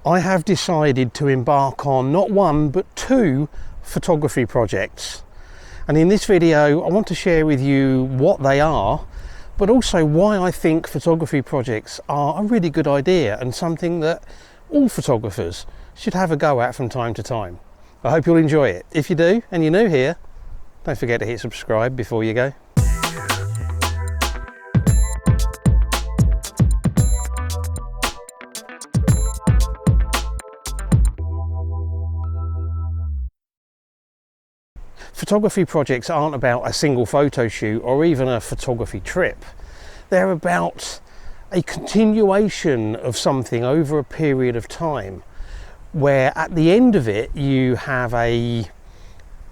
I have decided to embark on not one but two photography projects, and in this video I want to share with you what they are, but also why I think photography projects are a really good idea and something that all photographers should have a go at from time to time. I hope you'll enjoy it. If you do and you're new here, don't forget to hit subscribe before you go. Photography projects aren't about a single photo shoot or even a photography trip. They're about a continuation of something over a period of time, where at the end of it you have a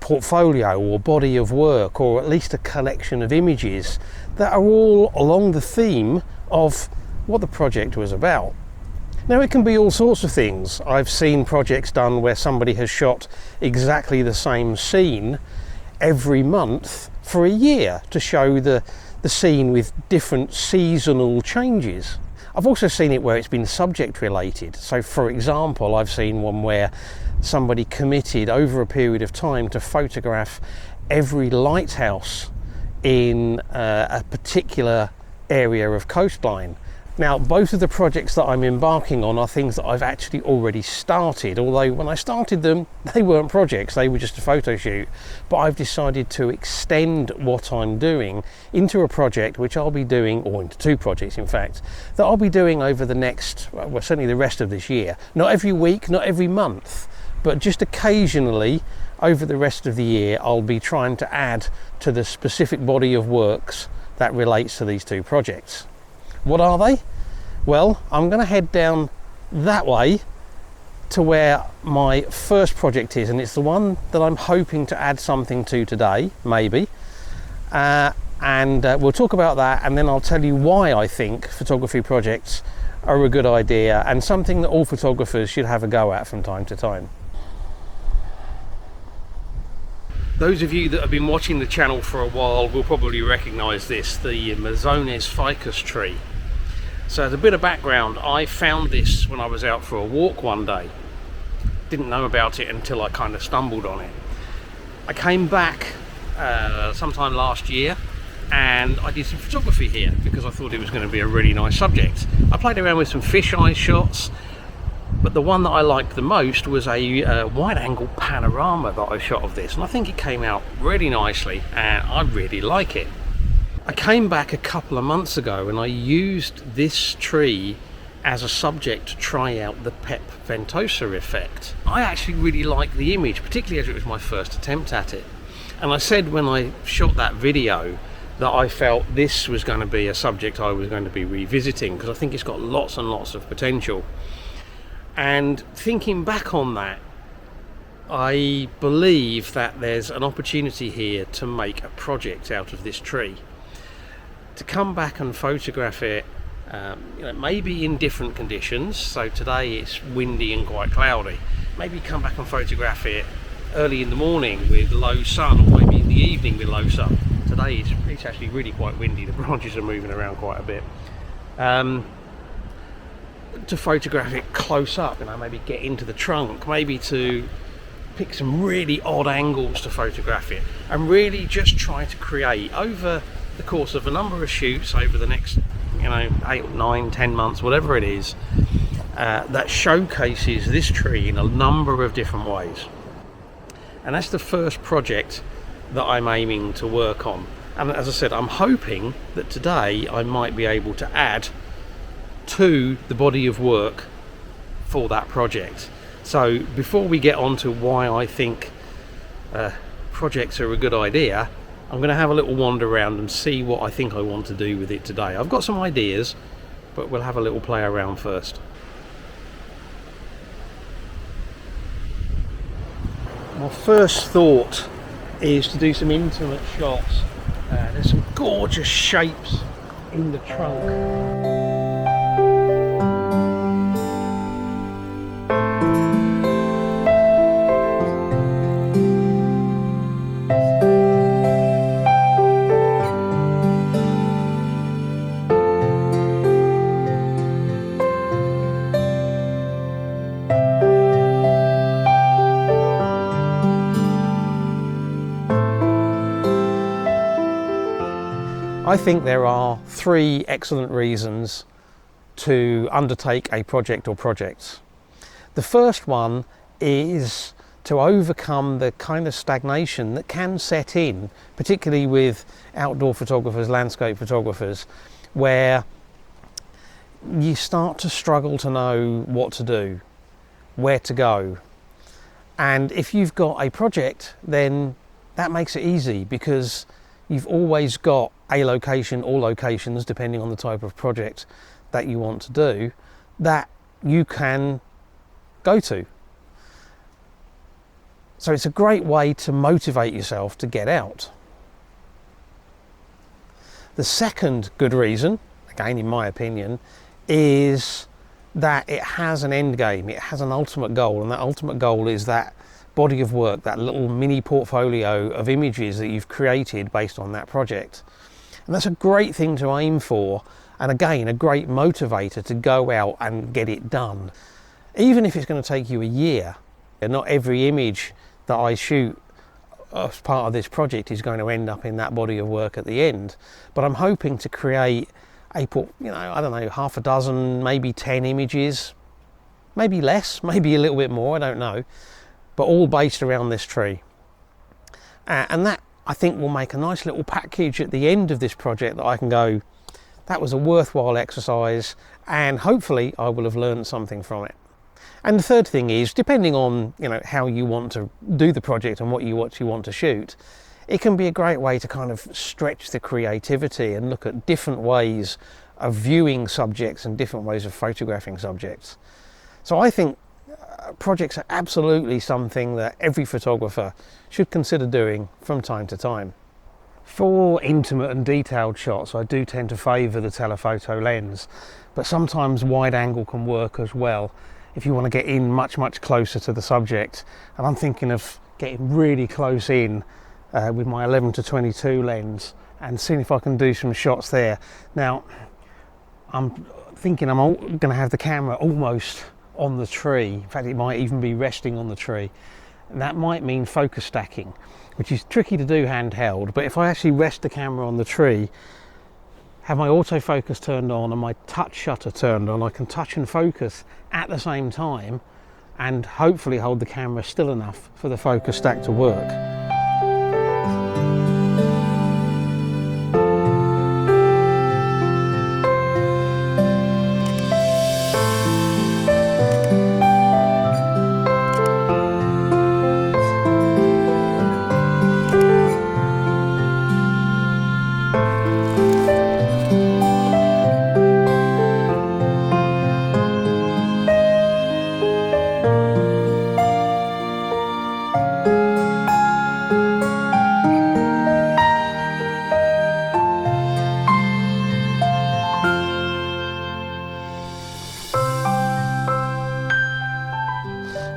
portfolio or body of work, or at least a collection of images that are all along the theme of what the project was about. Now, it can be all sorts of things. I've seen projects done where somebody has shot exactly the same scene every month for a year to show the scene with different seasonal changes. I've also seen it where it's been subject related. So for example, I've seen one where somebody committed over a period of time to photograph every lighthouse in a particular area of coastline. Now, both of the projects that I'm embarking on are things that I've actually already started, although when I started them, they weren't projects, they were just a photo shoot. But I've decided to extend what I'm doing into a project which I'll be doing, or into two projects in fact, that I'll be doing over the next, well, certainly the rest of this year. Not every week, not every month, but just occasionally over the rest of the year, I'll be trying to add to the specific body of works that relates to these two projects. What are they? Well, I'm going to head down that way to where my first project is, and it's the one that I'm hoping to add something to today, maybe. And we'll talk about that, and then I'll tell you why I think photography projects are a good idea and something that all photographers should have a go at from time to time. Those of you that have been watching the channel for a while will probably recognise this, the Mazones ficus tree. So as a bit of background, I found this when I was out for a walk one day. Didn't know about it until I kind of stumbled on it. I came back sometime last year and I did some photography here because I thought it was going to be a really nice subject. I played around with some fisheye shots, but the one that I liked the most was a wide angle panorama that I shot of this, and I think it came out really nicely and I really like it. I came back a couple of months ago and I used this tree as a subject to try out the Pep Ventosa effect. I actually really liked the image, particularly as it was my first attempt at it. And I said when I shot that video that I felt this was going to be a subject I was going to be revisiting because I think it's got lots and lots of potential. And thinking back on that, I believe that there's an opportunity here to make a project out of this tree. To come back and photograph it, maybe in different conditions. So today it's windy and quite cloudy. Maybe come back and photograph it early in the morning with low sun, or maybe in the evening with low sun. Today it's actually really quite windy. The branches are moving around quite a bit. To photograph it close up, maybe get into the trunk, maybe to pick some really odd angles to photograph it, and really just try to create over the course of a number of shoots over the next 8, 9, 10 months, whatever it is, that showcases this tree in a number of different ways. And that's the first project that I'm aiming to work on. And as I said, I'm hoping that today I might be able to add to the body of work for that project. So before we get on to why I think projects are a good idea, I'm going to have a little wander around and see what I think I want to do with it today. I've got some ideas, but we'll have a little play around first. My first thought is to do some intimate shots. There's some gorgeous shapes in the trunk. I think there are three excellent reasons to undertake a project or projects. The first one is to overcome the kind of stagnation that can set in, particularly with outdoor photographers, landscape photographers, where you start to struggle to know what to do, where to go. And if you've got a project, then that makes it easy, because you've always got a location or locations, depending on the type of project that you want to do, that you can go to. So it's a great way to motivate yourself to get out. The second good reason, again in my opinion, is that it has an end game, it has an ultimate goal, and that ultimate goal is that body of work, that little mini portfolio of images that you've created based on that project. And that's a great thing to aim for, and again, a great motivator to go out and get it done. Even if it's going to take you a year, and not every image that I shoot as part of this project is going to end up in that body of work at the end. But I'm hoping to create I don't know, half a dozen, maybe 10 images, maybe less, maybe a little bit more, I don't know, but all based around this tree. And that, I think, will make a nice little package at the end of this project that I can go, that was a worthwhile exercise, and hopefully I will have learned something from it. And the third thing is, depending on how you want to do the project and what you want to shoot, it can be a great way to kind of stretch the creativity and look at different ways of viewing subjects and different ways of photographing subjects. So I think projects are absolutely something that every photographer should consider doing from time to time. For intimate and detailed shots, I do tend to favour the telephoto lens, but sometimes wide angle can work as well if you want to get in much closer to the subject. And I'm thinking of getting really close in with my 11-22 lens and seeing if I can do some shots there. Now, I'm thinking I'm going to have the camera almost on the tree. In fact, it might even be resting on the tree. And that might mean focus stacking, which is tricky to do handheld. But if I actually rest the camera on the tree, have my autofocus turned on and my touch shutter turned on, I can touch and focus at the same time and hopefully hold the camera still enough for the focus stack to work.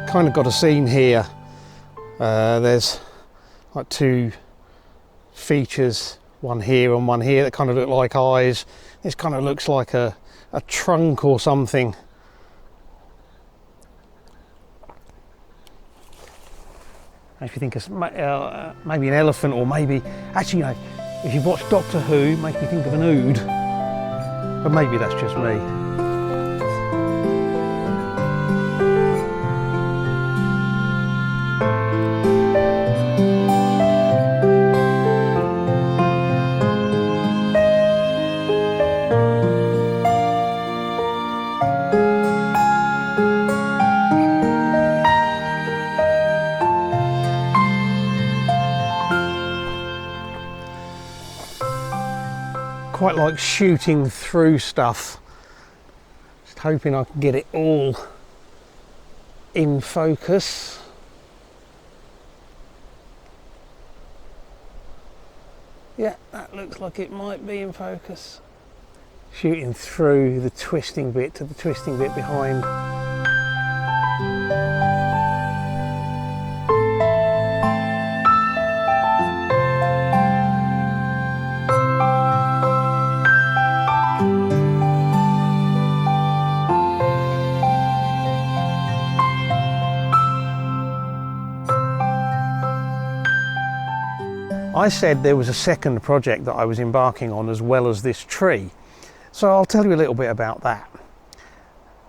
Kind of got a scene here. There's like two features, one here and one here, that kind of look like eyes. This kind of looks like a trunk or something. If you think of maybe an elephant, or maybe, actually, if you've watched Doctor Who, it makes me think of an ood, but maybe that's just me. Quite like shooting through stuff, just hoping I can get it all in focus. Yeah, that looks like it might be in focus. Shooting through the twisting bit to the twisting bit behind. I said there was a second project that I was embarking on as well as this tree. So I'll tell you a little bit about that.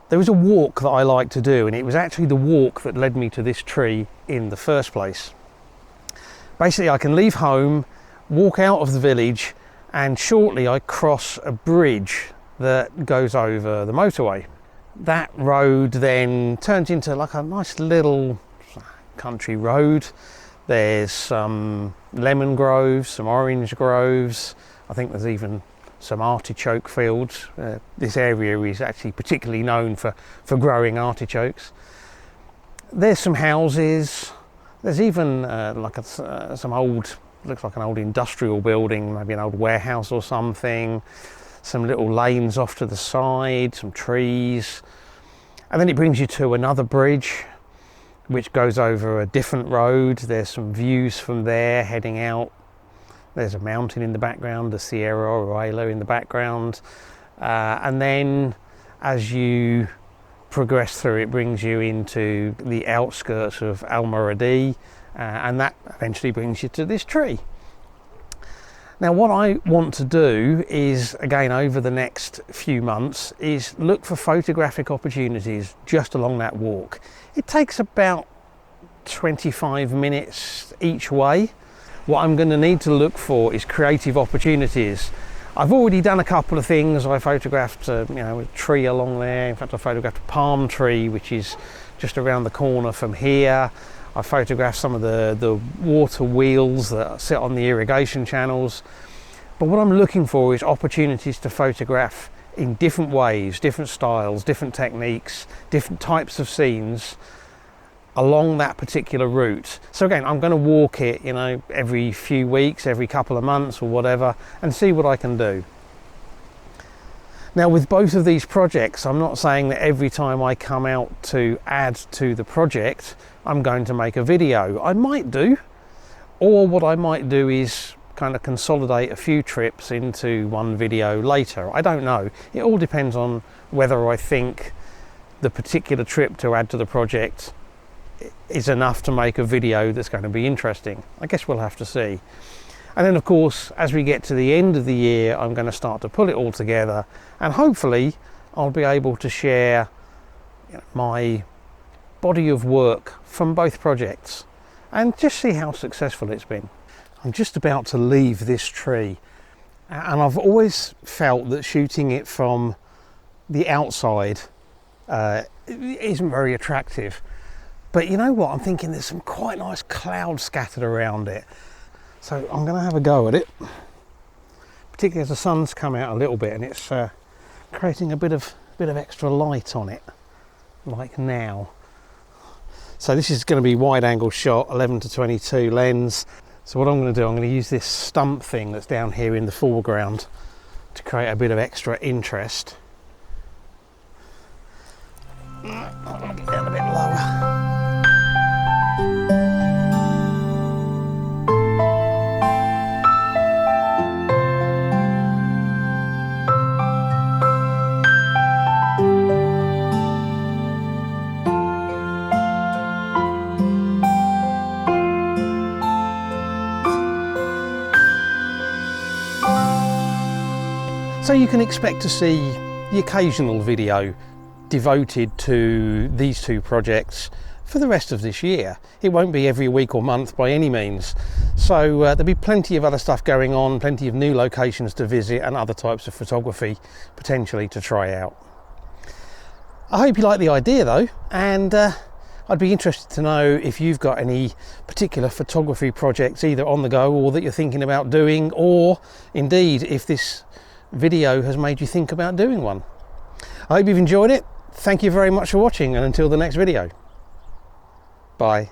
There was a walk that I like to do, and it was actually the walk that led me to this tree in the first place. Basically, I can leave home, walk out of the village, and shortly I cross a bridge that goes over the motorway. That road then turns into like a nice little country road. There's some lemon groves, some orange groves. I think there's even some artichoke fields. This area is actually particularly known for growing artichokes. There's some houses. There's even some old, looks like an old industrial building, maybe an old warehouse or something. Some little lanes off to the side, some trees. And then it brings you to another bridge which goes over a different road. There's some views from there heading out. There's a mountain in the background, the Sierra Royal in the background. And then as you progress through, it brings you into the outskirts of Almoradí, and that eventually brings you to this tree. Now what I want to do is, again over the next few months, is look for photographic opportunities just along that walk. It takes about 25 minutes each way. What I'm going to need to look for is creative opportunities. I've already done a couple of things. I photographed a tree along there. In fact, I photographed a palm tree which is just around the corner from here. I photographed some of the water wheels that sit on the irrigation channels. But what I'm looking for is opportunities to photograph in different ways, different styles, different techniques, different types of scenes along that particular route. So again, I'm going to walk it, every few weeks, every couple of months or whatever, and see what I can do. Now with both of these projects, I'm not saying that every time I come out to add to the project, I'm going to make a video. I might do, or what I might do is kind of consolidate a few trips into one video later. I don't know. It all depends on whether I think the particular trip to add to the project is enough to make a video that's going to be interesting. I guess we'll have to see. And then of course, as we get to the end of the year, I'm going to start to pull it all together, and hopefully I'll be able to share my body of work from both projects and just see how successful it's been. I'm just about to leave this tree, and I've always felt that shooting it from the outside isn't very attractive. But you know what, I'm thinking there's some quite nice clouds scattered around it. So I'm going to have a go at it, particularly as the sun's come out a little bit and it's creating a bit of extra light on it, like now. So this is going to be wide angle shot, 11-22 lens. So what I'm going to do, I'm going to use this stump thing that's down here in the foreground to create a bit of extra interest. I'm going to get down a bit lower. So you can expect to see the occasional video devoted to these two projects for the rest of this year. It won't be every week or month by any means. So there'll be plenty of other stuff going on, plenty of new locations to visit and other types of photography potentially to try out. I hope you like the idea though, and I'd be interested to know if you've got any particular photography projects either on the go or that you're thinking about doing, or indeed if this video has made you think about doing one. I hope you've enjoyed it. Thank you very much for watching, and until the next video, bye.